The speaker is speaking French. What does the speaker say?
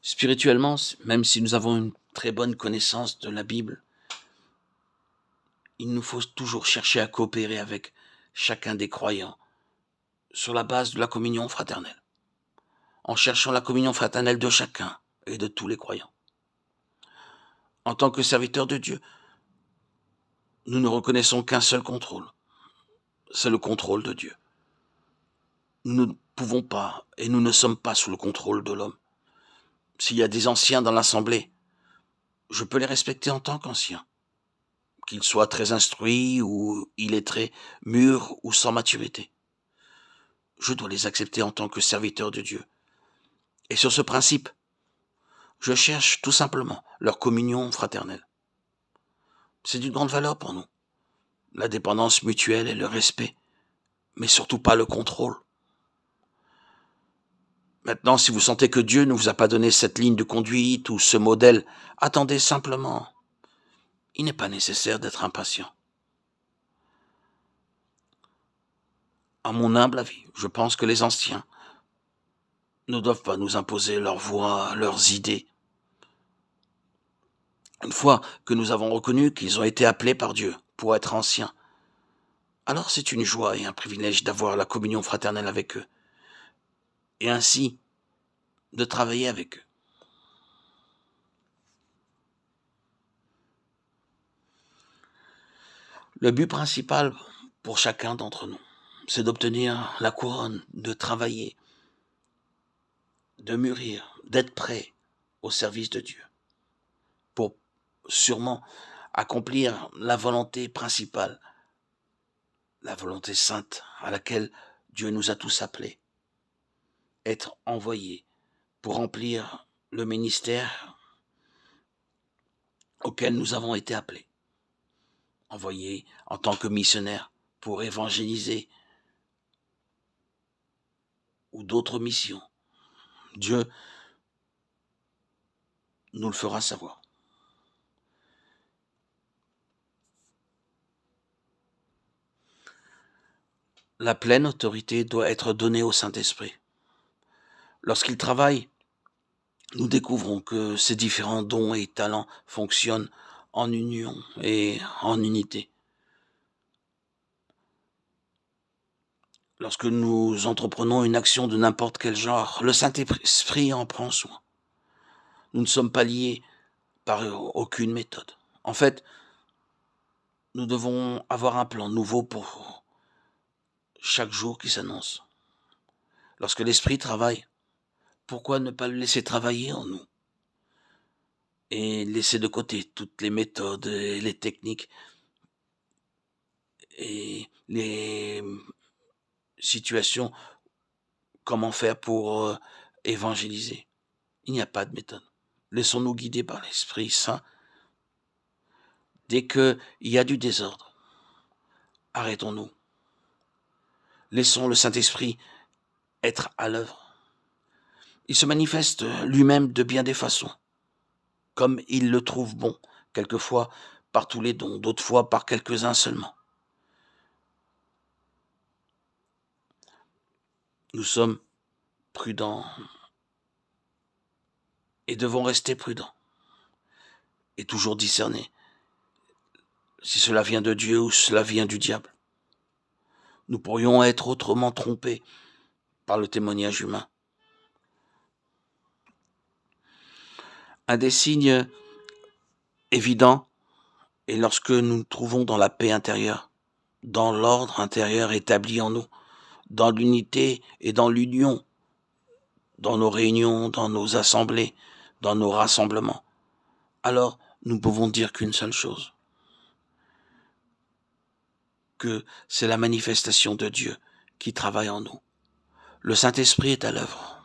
Spirituellement, même si nous avons une très bonne connaissance de la Bible, il nous faut toujours chercher à coopérer avec chacun des croyants sur la base de la communion fraternelle, en cherchant la communion fraternelle de chacun et de tous les croyants. En tant que serviteurs de Dieu, nous ne reconnaissons qu'un seul contrôle, c'est le contrôle de Dieu. Nous ne pouvons pas et nous ne sommes pas sous le contrôle de l'homme. S'il y a des anciens dans l'assemblée, je peux les respecter en tant qu'anciens, qu'ils soient très instruits ou illettrés, mûrs ou sans maturité. Je dois les accepter en tant que serviteurs de Dieu. Et sur ce principe, je cherche tout simplement leur communion fraternelle. C'est d'une grande valeur pour nous. La dépendance mutuelle et le respect, mais surtout pas le contrôle. Maintenant, si vous sentez que Dieu ne vous a pas donné cette ligne de conduite ou ce modèle, attendez simplement. Il n'est pas nécessaire d'être impatient. À mon humble avis, je pense que les anciens ne doivent pas nous imposer leur voix, leurs idées. Une fois que nous avons reconnu qu'ils ont été appelés par Dieu pour être anciens, alors c'est une joie et un privilège d'avoir la communion fraternelle avec eux, et ainsi de travailler avec eux. Le but principal pour chacun d'entre nous, c'est d'obtenir la couronne, de travailler, de mûrir, d'être prêt au service de Dieu, pour sûrement accomplir la volonté principale, la volonté sainte à laquelle Dieu nous a tous appelés, être envoyés pour remplir le ministère auquel nous avons été appelés, envoyés en tant que missionnaires pour évangéliser ou d'autres missions. Dieu nous le fera savoir. La pleine autorité doit être donnée au Saint-Esprit. Lorsqu'il travaille, nous découvrons que ces différents dons et talents fonctionnent en union et en unité. Lorsque nous entreprenons une action de n'importe quel genre, le Saint-Esprit en prend soin. Nous ne sommes pas liés par aucune méthode. En fait, nous devons avoir un plan nouveau pour chaque jour qui s'annonce. Lorsque l'Esprit travaille, pourquoi ne pas le laisser travailler en nous et laisser de côté toutes les méthodes et les techniques et les situations, comment faire pour évangéliser. Il n'y a pas de méthode. Laissons-nous guider par l'Esprit Saint. Dès qu'il y a du désordre, arrêtons-nous. Laissons le Saint-Esprit être à l'œuvre. Il se manifeste lui-même de bien des façons, comme il le trouve bon, quelquefois par tous les dons, d'autres fois par quelques-uns seulement. Nous sommes prudents et devons rester prudents et toujours discerner si cela vient de Dieu ou cela vient du diable. Nous pourrions être autrement trompés par le témoignage humain. Un des signes évidents est lorsque nous nous trouvons dans la paix intérieure, dans l'ordre intérieur établi en nous, dans l'unité et dans l'union, dans nos réunions, dans nos assemblées, dans nos rassemblements. Alors, nous pouvons dire qu'une seule chose, que c'est la manifestation de Dieu qui travaille en nous. Le Saint-Esprit est à l'œuvre.